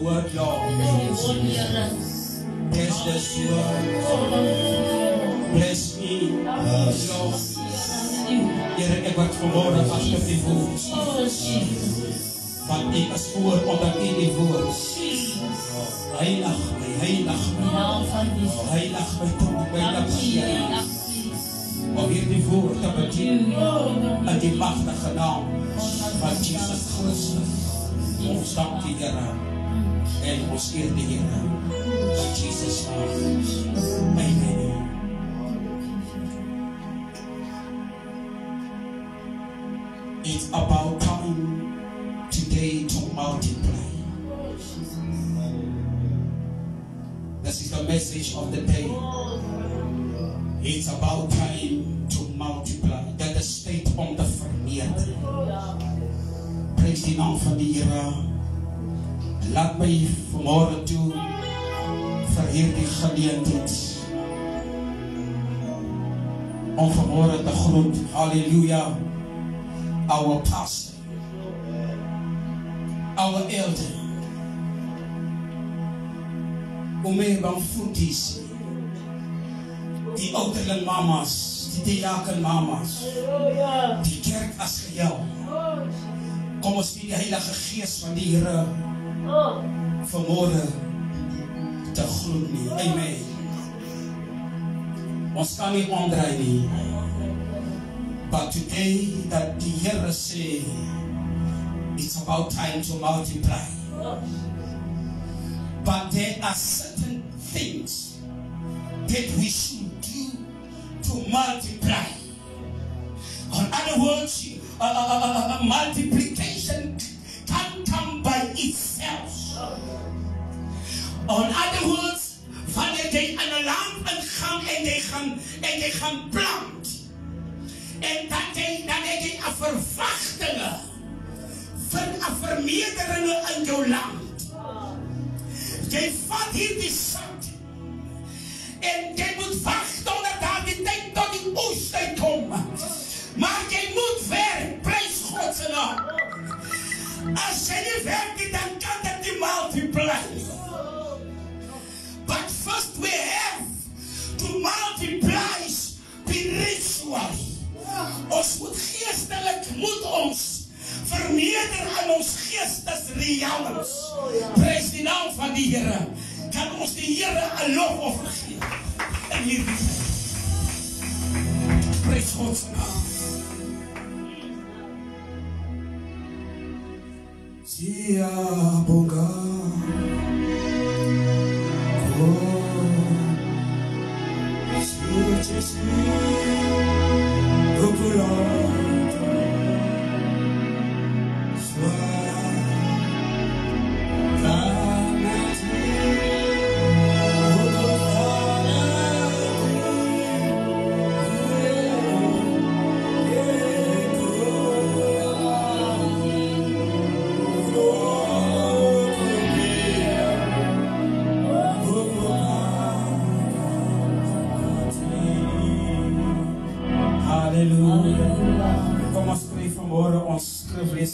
word, Lord. Bless this word. Bless me, Lord. Here, ek wat vanmorgen achter die woord. Want ek is voor omdat ek die woord. Heilig my, heilig my. Heilig my tot my lippe. Om hier die woord te bedien in die machtige naam van Jesus Christus. Ons dank die Here en ons eer die Here in Jesus naam. Amen. It's about time today to multiply. This is the message of the day. It's about time to multiply. Dat is tyd om te vermeerder. Prys die naam van die Here. Laat my vanmorgen toe vir hierdie geleentheid om vanmorgen te groet. Halleluja. Our pastor, our elder, Omeba Mfutis, die ouderling mamas, die diaken mamas, die kerk as geheel. Kom ons die Heilige Gees van die Here vanmorgen te groet nie. Amen. Ons kan nie omdraai nie. But today that the Here say it's about time to multiply. But there are certain things that we should do to multiply. In other words, multiplication can't come by itself. In other words, wanneer jy in 'n land ingaan en jy gaan plant. En dat jy 'n verwagtinge vir 'n vermeerderinge in jou land. Jy vat hierdie sand en jy moet wag totdat daar die tyd tot die oestyd kom. Maar jy moet werk, prys God se naam. As jy nie werk nie, dan kan dit nie multiply. But first we have to multiply spiritually. Ons moet geestelik moet ons vermeerder aan ons geestesrealms. Prys die naam van die Here. Kan ons die Here 'n lofoffer gee? En hierdie prys God se naam. Siyabonga.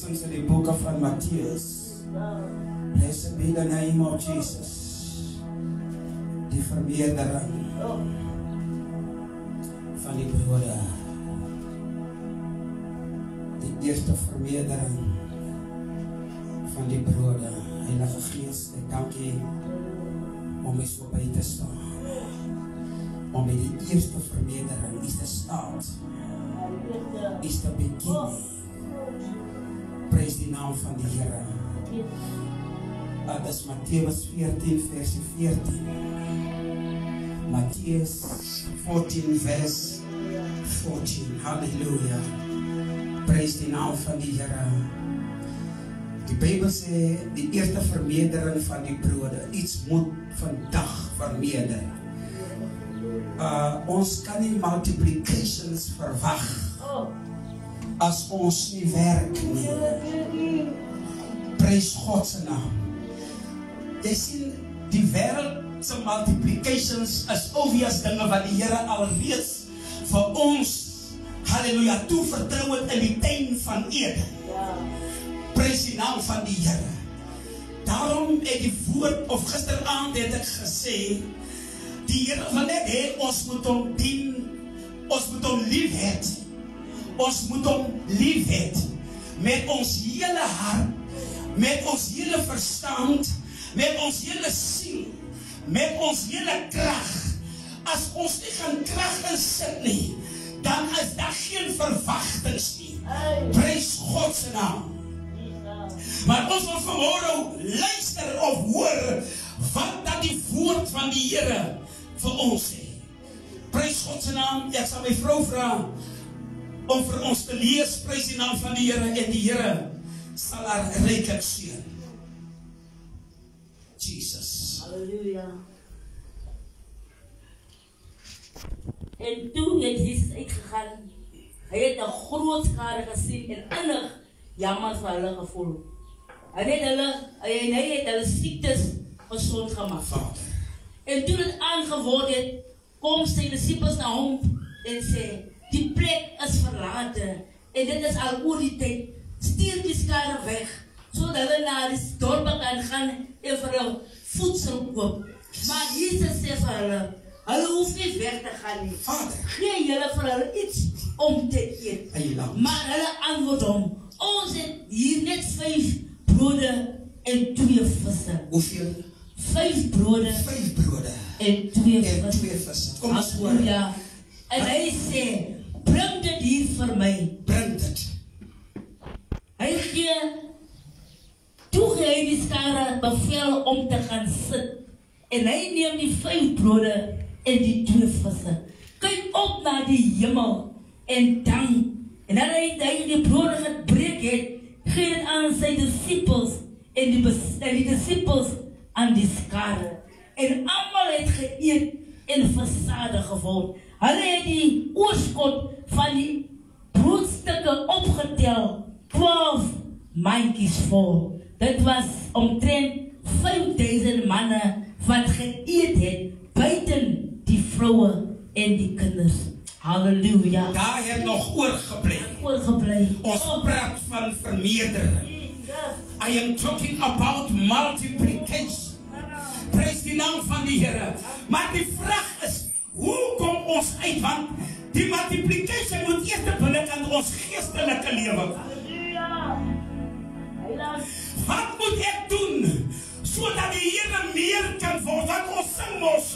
In the book of Matthew. Blessed be the name of Jesus. Die vermeerdering van die broeder. Die eerste vermeerdering van die broeder. Heilige Gees, ek dank U om my so by te staan. Om by die eerste vermeerdering is the start. Is the beginning. Prys die naam van die Here. Dat is Mattheus 14 vers 14. Mattheus 14 vers 14. Halleluja. Prys die naam van die Here. Die Bybel sê die eerste vermeerdering van die brode. Iets moet vandag vermeerder. Ons kan nie multiplications verwag as ons nie werk nie. Prys God se naam. Jy sien, die wêreld se multiplications is obvious dinge wat die Here alreeds vir ons, halleluja, toevertrou het in die tuin van Eden. Prys die naam van die Here. daarom het die woord, of gisteraand het ek gesê, die Here wil net hê ons moet hom dien, ons moet hom lief hê. Ons moet hom lief hê met ons hele hart, met ons hele verstand, met ons hele siel, met ons hele krag. As ons nie gaan krag insit nie, dan is daar geen verwagtings nie. Prys God se naam. Maar ons wil vanmôre luister of hoor wat dat die woord van die Here vir ons sê. Prys God se naam. Ek sal my vrou vra om vir ons te lees, prys die naam van die Here, en die Here sal haar ryklik seën. Jesus. Halleluja. En toe het Jesus uitgegaan. Hy het 'n groot skare gesien en innig jammer vir hulle gevoel. Hy het hulle siektes gesond gemaak. Vader. En toen het aangeword het, kom sy disippels na hom en sê, die plek is verlaten en dit is al oor die tyd. Stuur die skare weg, sodat hulle na die dorpe kan gaan en vir hulle voedsel koop. Maar Jesus sê vir hulle, hulle hoef nie weg te gaan nie. Vader. Gee julle vir hulle iets om te eet. Maar hulle antwoord hom, ons het hier net 5 brode en 2 visse. Hoeveel? 5 brode. 5 brode. En 2 visse. Kom ons hoor. Ja. En hy sê, bring dit hier vir my. Bring dit. Hy gee, toe gee hy die skare bevel om te gaan sit. En hy neem die 5 brode en die 2 visse. Kyk op na die hemel en dank. En dan hy die brode gebreek het, gee dit aan sy disippels en die disippels aan die skare. En almal het geëet en versadig geword. Hulle het die oorskot van die broodstukke opgetel, 12 mandjies vol. Dit was omtrent 5000 manne wat geëet het, buiten die vroue en die kinders. Halleluja. Daar het nog oorgebly. Ons praat van vermeerdering. I am talking about multiplication. Prys die naam van die Here. Maar die vraag is, hoe kom ons uit? Want die multiplication moet eers binne aan ons geestelike lewe. Wat moet ek doen sodat die Here meer kan word? Want ons sing mos,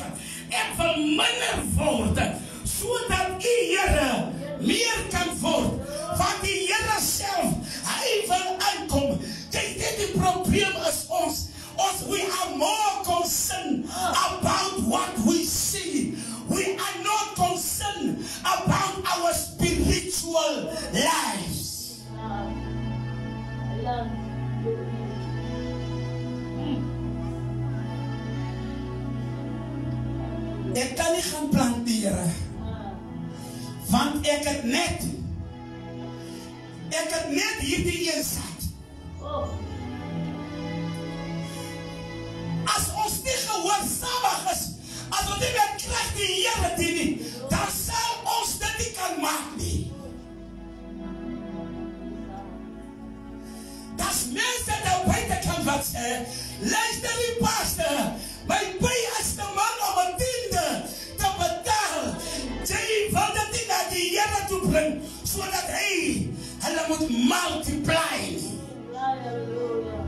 ek wil minder word, sodat die Here meer kan word. Want die Here self, hy wil aankom. Kyk, die probleem is ons, we are more concerned about what we see. We are not concerned about our spiritual lives. Ek kan nie gaan planteer, want ek het net hierdie een saad. As ons nie gehoorsaamig is, as ons nie meer krag die Here dien nie, dan sal ons dit nie kan maak nie. Das mense daar buitekant wat sê, luister die pastor, my by is die man om 'n tiende te betaal. Jy wil dit nie na die Here toe bring, sodat hulle moet multiply.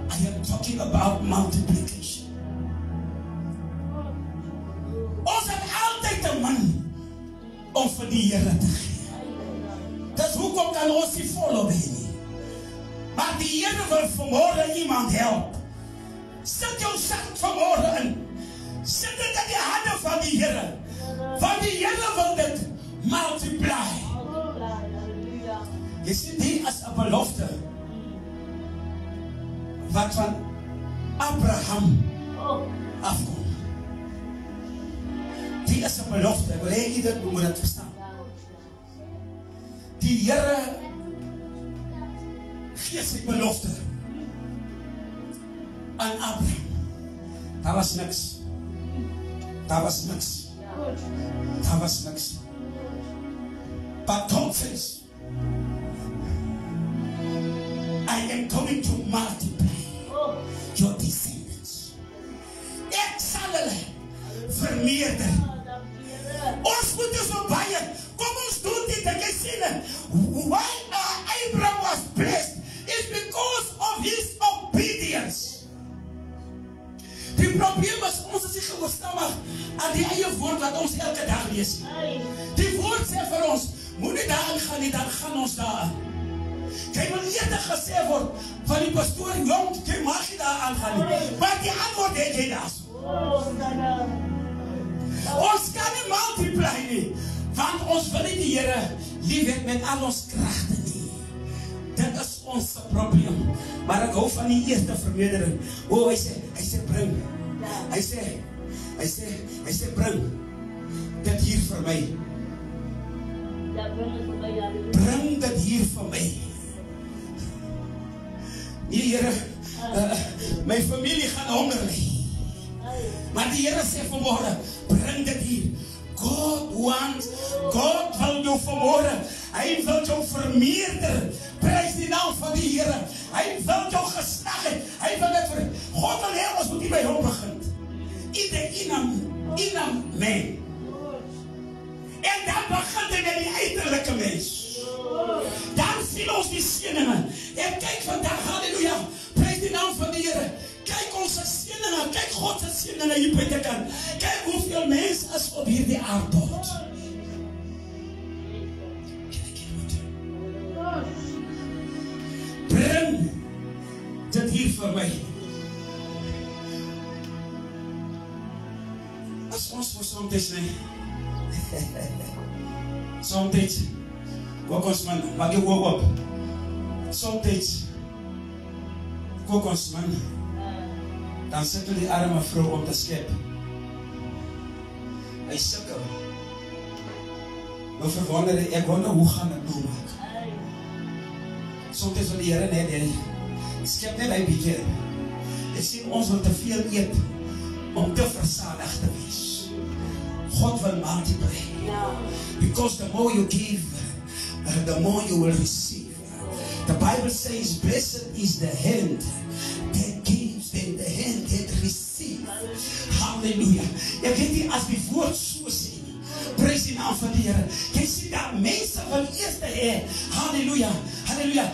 I am talking about multiplication. Ons het altyd 'n man om vir die Here te gee. Dis hoekom kan ons nie volop hê nie. Maar die Here wil vanmôre iemand help. Sit jou sak vanmôre in. Sit dit in die hande van die Here. Want die Here wil dit multiply. Jy sien, die is 'n belofte wat van Abraham afkom. Die is 'n belofte. Ek wil hê ieder moet dit verstaan. Die Here gee sy belofte aan Abraham. Daar was niks. Daar was niks. Daar was niks. But God says, I am going to multiply your descendants. hulle vermeerder. Ons moet dus op baie, kom ons doen dit, en jy sien, why Abraham was blessed is because of his obedience. Die probleem is, ons is nie gehoorsaamig aan die eie woord wat ons elke dag lees. Die woord sê vir ons, moet nie daarin gaan nie, dan gaan ons daarin. Jy wil eerder gesê word van die pastoor, jong, jy mag nie daar aangaan nie. Maar die antwoord het jy daar so. Ons kan nie multiply nie, want ons wil nie die Here lief hê met al ons kragte nie. Dit is ons probleem. Maar ek hou van die eerste vermeerdering. Hy sê bring. Hy sê bring dit hier vir my. Bring dit hier vir my. Nee, Here, my familie gaan honger ly. Maar die Here sê vanmorgen, bring dit hier. God wil jou vanmorgen, hy wil jou vermeerder. Prys die naam van die Here. Hy wil jou geslag het. Hy wil dit vir God wil hê ons moet nie by hom begin. In the inner man. En dan begin dit met die uiterlijke mens. Dan sien ons die seëninge. En kyk vandag, halleluja, prys die naam van die Here. Kyk ons seëninge, kyk God se seëninge hier buitekant. Kyk hoeveel mense is op hierdie aardbol. Bring dit hier vir my. As ons voor soms nie. Soms kook ons man, maak jy oog op. Soms kook ons man. Dan sit die arme vrou om te skep. Hy sukkel. Nou verwonder ek wonder hoe gaan dit nou maak. Soms wil die Here net skep net hy bietjie. Ek sien ons wil te veel eet om te versadig te wees. God wil multiply. Because the more you give, the more you will receive. The Bible says, blessed is the hand that gives and the hand that receives. Hallelujah. Ek weet nie as die woord so sê. Prys die naam van die Here. Jy sien dat mense wil eers hê. Halleluja. Halleluja.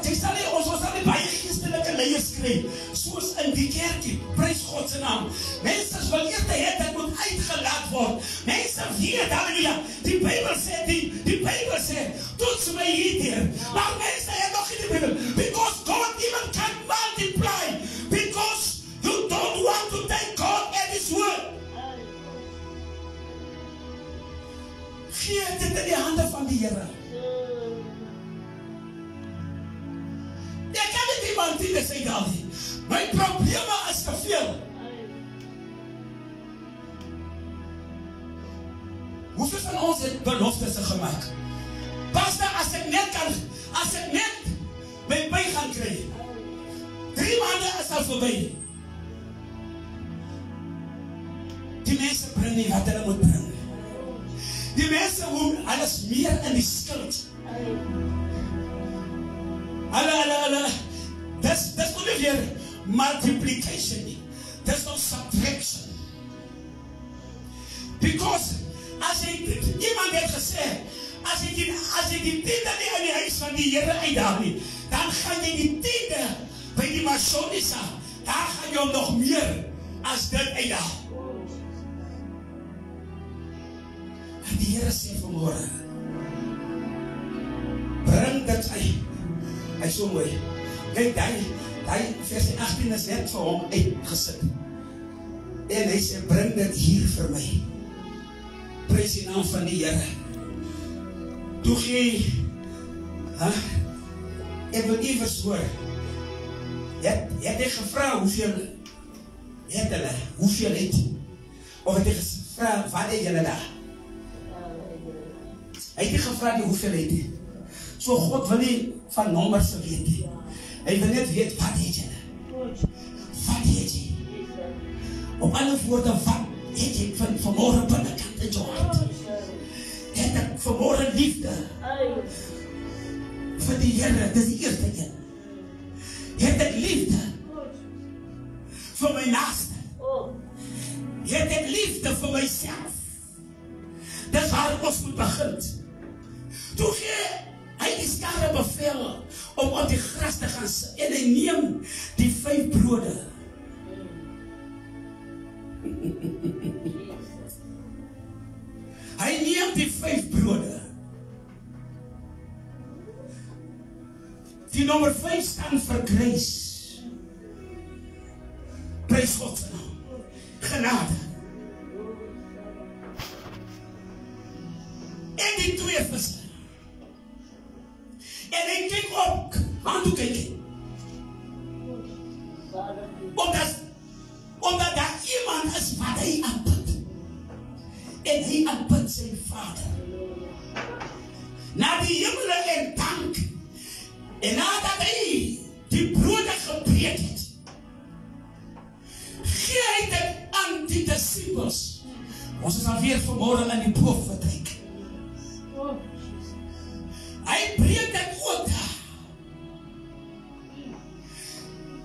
Jy sal nie ons sal nie baie geestelike leiers kry soos in die kerkie. Prys God se naam. Mense wil eers hê dat moet uitgelaat word. Mense weet, halleluja. Die Bybel sê toets my hier. Maar mense het nog nie die Bybel. Because God even can multiply. Because you don't want to take God at his word. Gee dit in die hande van die Here. Ek kan nie iemand die sê daar nie. My probleme is te veel. Hoeveel van ons het beloftes gemaak? Pastor, as ek net my by gaan kry. 3 maande is al verby. Die mense bring nie wat hulle moet bring. Die mense hoe alles meer in die skuld. Hulle. Dis nie weer multiplication nie. Dis nou subtraction. Because as iemand het gesê, as jy die tiende nie in die huis van die Here uitdaag nie, dan gaan jy die tiende by die Masonisa, daar gaan jy nog meer as dit uitdaag. Die Here sê vanmorgen, bring dit uit. Hy is so mooi. Kijk, die vers 18 is net vir hom uitgesit. En hy sê, bring dit hier vir my. Prys die naam van die Here. Toe gee, ek wil iewers hoor, het hy gevra hoeveel het hulle, hoeveel het, of het hy gevra, wat het julle daar? Hy het nie gevra die hoeveelheid nie. So God wil nie van nommers weet nie. Hy wil net weet, wat het jy? Wat het jy? Op alle woorde, wat het jy vanmorgen binnenkant in jou hart? Het ek vanmorgen liefde vir die Here, dis die eerste een. Het ek liefde vir my naaste. het ek liefde vir myself. Dis waar ons moet begin. Toe gee hy die skare bevel om op die gras te gaan sit, en hy neem die 5 brode. Hy neem die 5 brode. Die nommer 5 staan vir grace. Prys God se naam. Genade. En die 2 visse. En hy kyk op. Waar toe kyk hy? Omdat daar iemand is wat hy aanbid. En hy aanbid sy Vader. Na die hemele en dank. En nadat hy die brode gebreek het, gee hy dit aan die disciples. Ons is alweer vanmorgen in die bovenvertrek. Hy breek dit ook daar.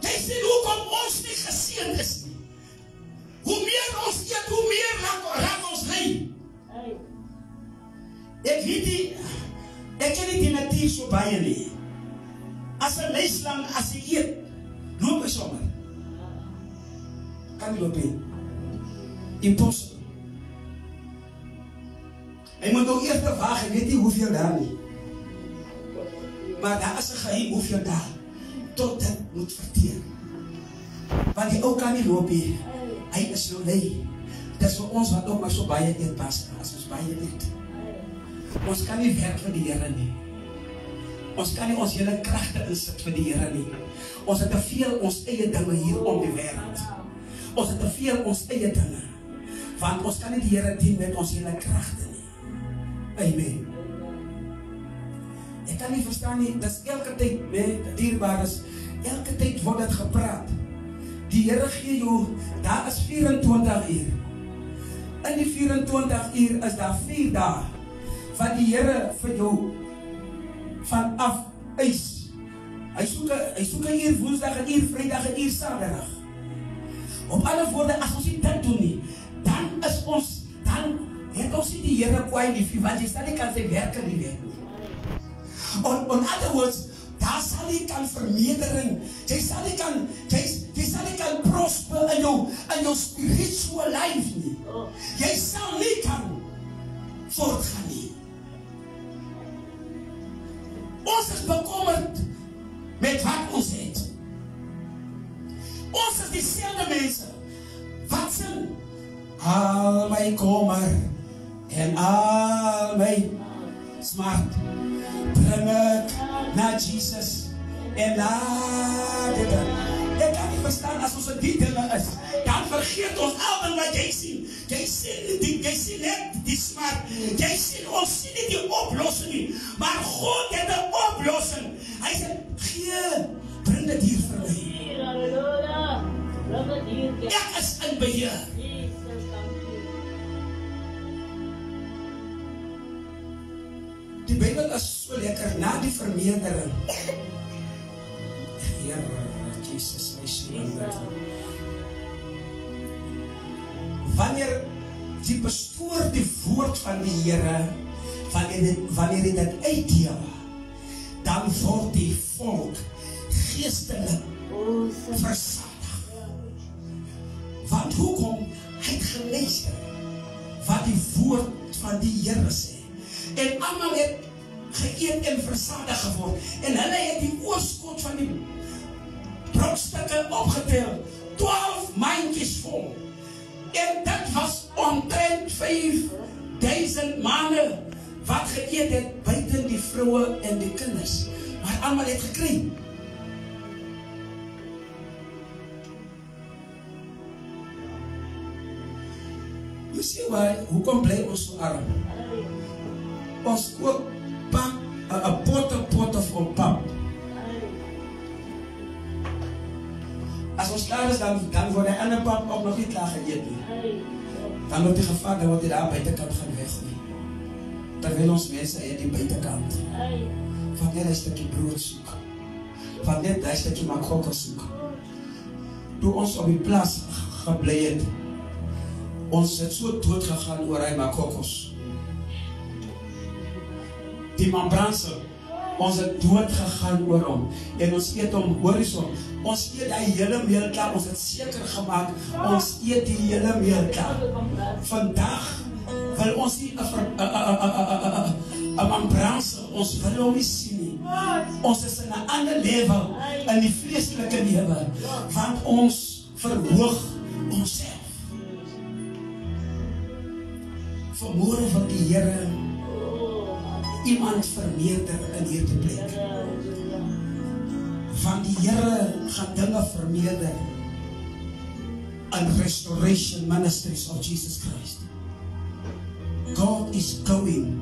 Hy sê, hoekom ons nie geseend is nie. Hoe meer ons eet, hoe meer raak ons lei. Ek ken die natuur so baie nie. As 'n leislang, as hy eet, loop hy sommer. Kan nie loop nie. Impossible. Hy moet ook eerst waag, hy weet nie hoeveel daar nie. Maar daar is 'n geheim hoeveel daar, tot dit moet verteer. Want die ou kan nie loop nie. Hy is nou lei. Dit is vir ons wat ook maar so baie eet pas, as ons baie eet. Ons kan nie werk vir die Here nie. Ons kan nie ons hele kragte insit vir die Here nie. Ons het te veel ons eie dinge hier om die wêreld. Ons het te veel ons eie dinge. Want ons kan nie die Here dien met ons hele kragte nie. Amen. Ek kan nie verstaan nie, dis elke tyd, dierbares, elke tyd word dit gepraat. Die Here gee jou, daar is 24 uur. In die 24 uur is daar 4 dae, wat die Here vir jou vanaf eis. Hy soek 'n uur Woensdag, 'n uur Vrydag, 'n uur Saterdag. Op alle woorde, as ons dit doen nie, dan het ons nie die Here kwaai lief, want jy sal nie kan sy werke nie weet nie. On other words, daar sal nie kan vermeerdering, jy sal nie kan prosper in jou spiritual life nie. Jy sal nie kan voortgaan nie. Ons is bekommerd met wat ons het. Ons is dieselfde mense wat sing, al my kommer en al my smart bring ek na Jesus en laat dit. Ek kan nie verstaan as ons in die dinge is, dan vergeet ons al wat jy sien. Jy sien net die smart. Jy sien, ons sien nie die oplossing nie. Maar God het 'n oplossing. Hy sê, bring dit hier vir my. Ek is in beheer. Die Bybel is so lekker, na die vermeerdering. Heer, Jesus, my sien. Wanneer die pastoor die woord van die Here, wanneer hy dit uitdeel, dan word die volk geestelik versadig. Want hoekom? Hy het geluister wat die woord van die Here sê. En almal het geëet en versadig geword. En hulle het die oorskot van die brokstukke opgetel. 12 mandjies vol. En dit was omtrent 5000 manne wat geëet het, buiten die vroue en die kinders. Maar almal het gekry. You see why? Hoekom bly ons so arm? Ons koop pap, 'n potte vol pap. As ons klaar is, dan word die ander pap ook nog nie klaar geëet nie. Dan loopt die gevaar, dan wordt hij daar buitenkant gaan weggooien. Terwijl ons mensen in die buitenkant van net een stukje brood zoeken. Van net een stukje makokken zoeken. Toen ons op die plaats gebleven, Ons het so dood gegaan oor hy Makokos. Die Mambranse, ons het dood gegaan oor hom. En ons eet hom, horizon. Ons eet die hele meelklaar, ons het seker gemaak, ons eet die hele meelklaar. Vandag wil ons nie 'n Mambranse, ons wil hom nie sien nie. Ons is in 'n ander level, in die vleeslike lewe, want ons verhoog onsself. Vanmôre wil die Here iemand vermeerder in hierdie plek. Van die Here gaan dinge vermeerder in Restoration Ministries of Jesus Christ. God is going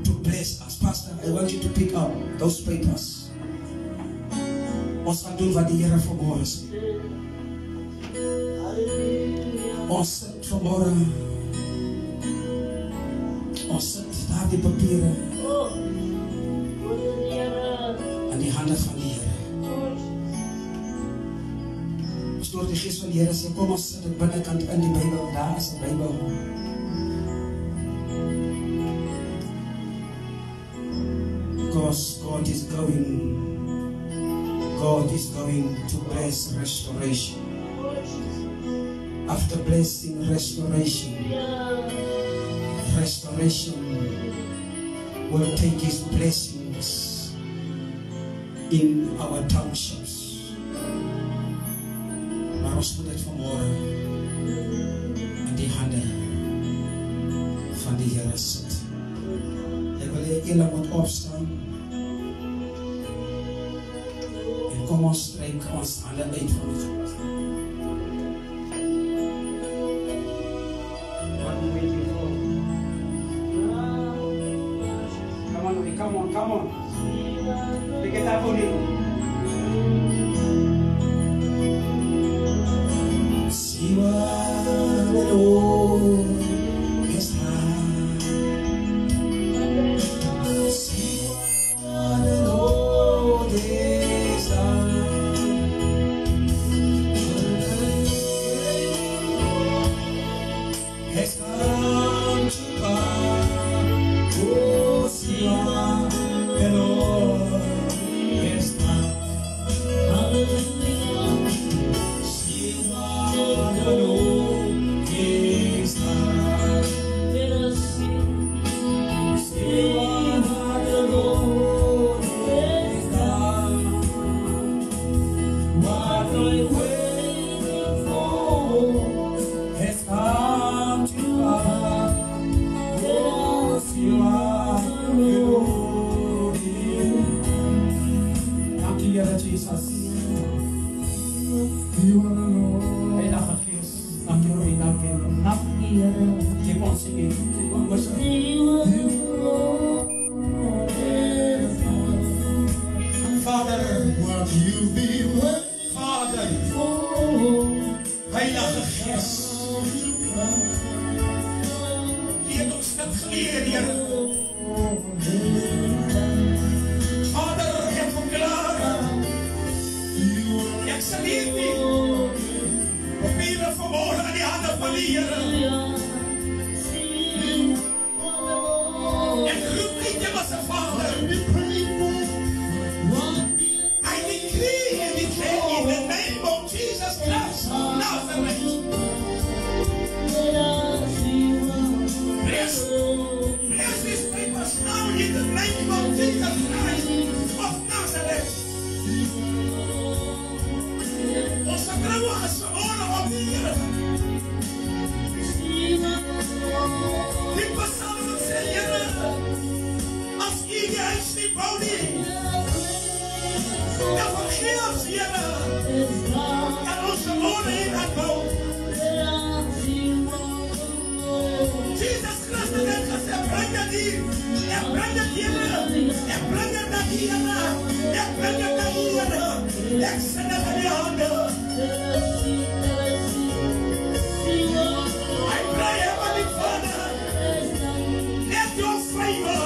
to bless us. Pastor, I want you to pick up those papers. Ons gaan doen wat die Here vanmôre sê. Ons sit vanmôre, ons sit daar die papiere in die hande van die Here. Ons door die Gees van die Here sê, kom ons sit aan die binnekant in die Bybel, daar is 'n Bybel. Because God is going to bless restoration. After blessing restoration, restoration will take His blessings in our townships. Maar ons moet dit vanmôre in die hande van die Here sit. Ek wil hê julle moet opstaan en kom ons strek ons hande uit van die God. Come on. Look at that booty. See what the Lord has done. See what the Lord has done. Has come to pass. Oh, see what the Lord has done. Hallelujah. See what the Lord has done. Let us sing. See what the Lord has done. What we're waiting for has come to pass. Oh, see what the Lord Jesus. You are the Lord. Heilige Geest, dank u wel, dank u. Dank u, Heer. Keep on singing, keep on worshiping. Father, what you be Father, Heilige Geest. Die het ons dit geleer, Heer. Vader, ek verklaar. Ek sal hier nie papiere vanmôre in die hande van die Here. Ek roep nie Hom as 'n Vader. I decree and declare in the name of Jesus Christ of Nazareth. Bless these papers now in the name of Jesus Christ of Nazareth. Ons vertroue is vanmôre op die Here. Die Psalm sê, Here, as U die huis nie bou nie, dan vergeet ons, Here, en ons vanmôre hier gaan bou. Jesus Christus het gesê, bring dit hier, en bring dit Here, en bring dit na die Here, en bring dit na die Here, ek sê dit in die hande. I pray, Heavenly Father, let your favor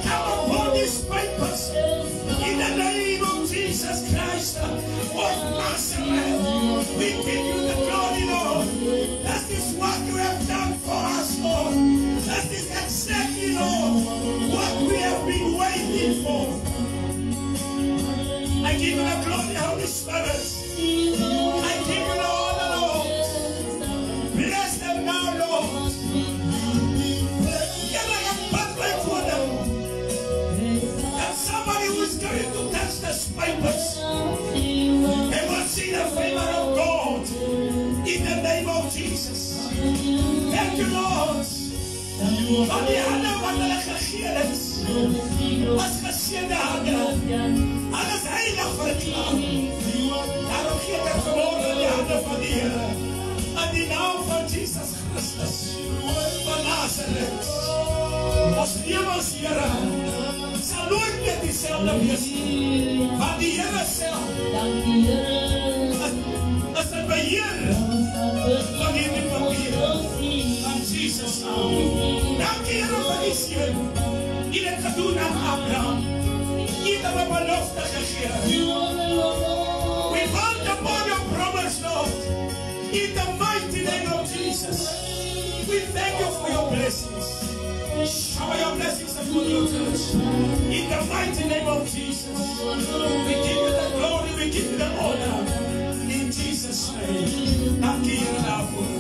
come upon these papers in the name of Jesus Christ of Nazareth. We We give you the glory, Lord. That is what you have done for us, Lord. That is exactly, Lord, what we have been waiting for. I give you the glory, Holy Spirit. I give you the honor, Lord. Bless them now, Lord. Give them a pathway for them. That somebody who is going to touch the papers, they will see the favor of God in the name of Jesus. Thank you, Lord. Want die hande wat hulle gegee is, as geseënde hande, alles heilig verklaar. Daarom gee ek vanmorgen die hande van die Here, in die naam van Jesus Christus, van Nazareth. Ons lewens, Here, sal nooit meer dieselfde wees, want die Here self is in beheer van hierdie papier. Jesus naam. Dankie Here vir die seën. U het gedoen aan Abraham. U het hom 'n belofte gegee. We want upon your promise, Lord. In the mighty name of Jesus. We thank you for your blessings. Shower your blessings upon your church. In the mighty name of Jesus. We give you the glory, we give you the honor. In Jesus' name. Dankie Here daarvoor.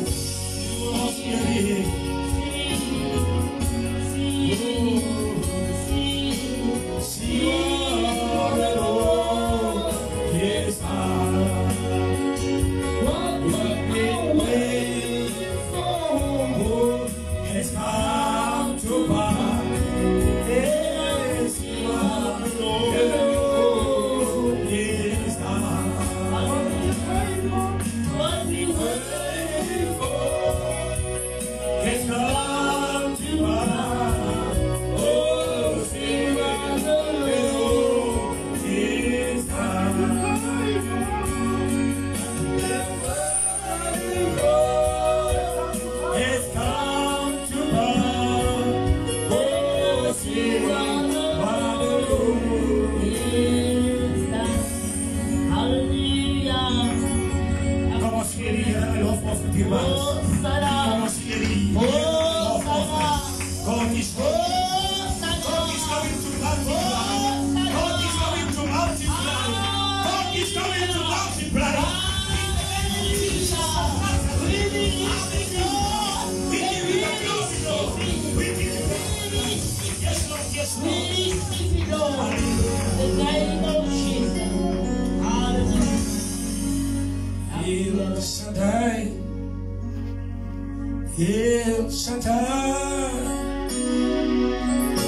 El Shaddai,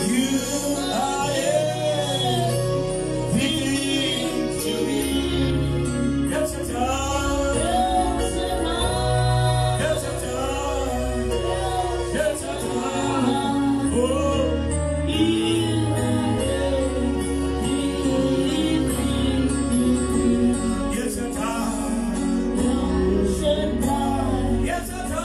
you are everything to me. El Shaddai, El Shaddai, El Shaddai, oh, you are everything. El Shaddai, El Shaddai.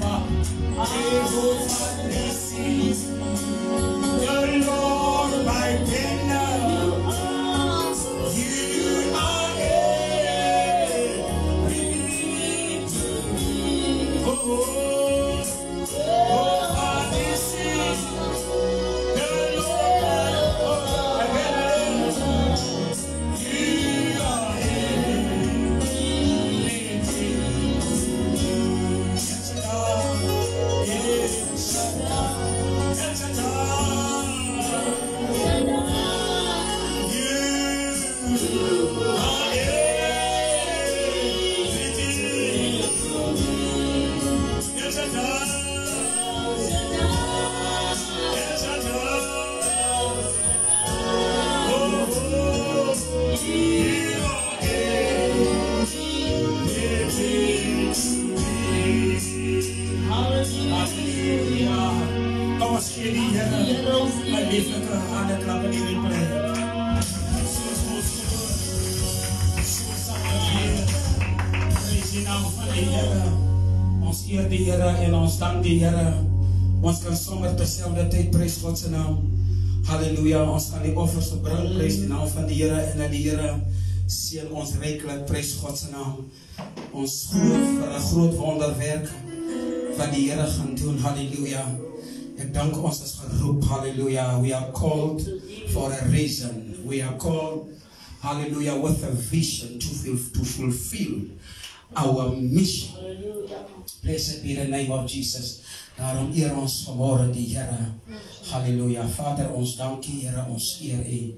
Jehovah, Jehovah Nissi, the Lord my banner. You are everything to me. Oh, Jehovah Nissi, the Lord my banner. You are ons eer die Here en ons dank die Here. Ons kan sommer terselfdertyd prys God se naam. Halleluja, ons kan die offers opbring, prys die naam van die Here en dat die Here seën ons ryklik, prys God se naam. Ons glo vir 'n groot wonderwerk wat die Here gaan doen. Halleluja. Ek dank ons is geroep. Halleluja. We are called for a reason. We are called, hallelujah, with a vision to fulfill our mission. Blessed be the name of Jesus. Daarom eer ons vanmorgen die Here. Halleluja. Vader, ons dankie, Here, ons eer U.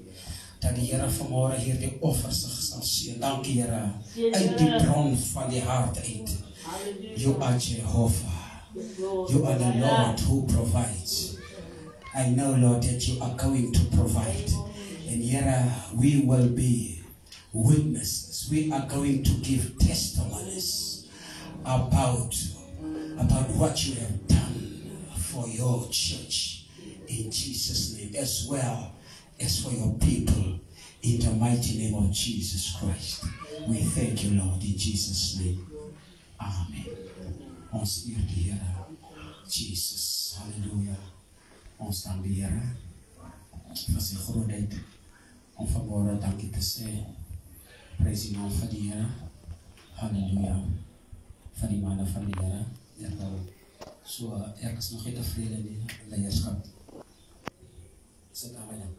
Dat die Here vanmorgen hier die offers sal sien. Dankie, Here. Uit die bron van die hart uit. You are Jehovah. You are the Lord who provides. I know, Lord, that you are going to provide. And here we will be witnesses. We are going to give testimonies about what you have done for your church in Jesus' name, as well as for your people in the mighty name of Jesus Christ. We thank you, Lord, in Jesus' name. Amen. Ons eer die Here, Jesus, halleluja. Ons dank die Here vir sy grootheid, om vanmorgen dankie te sê, prys die naam van die Here, halleluja, van die manne van die Here, so, ek is nog nie tevrede nie, leierskap, sit daar by dan.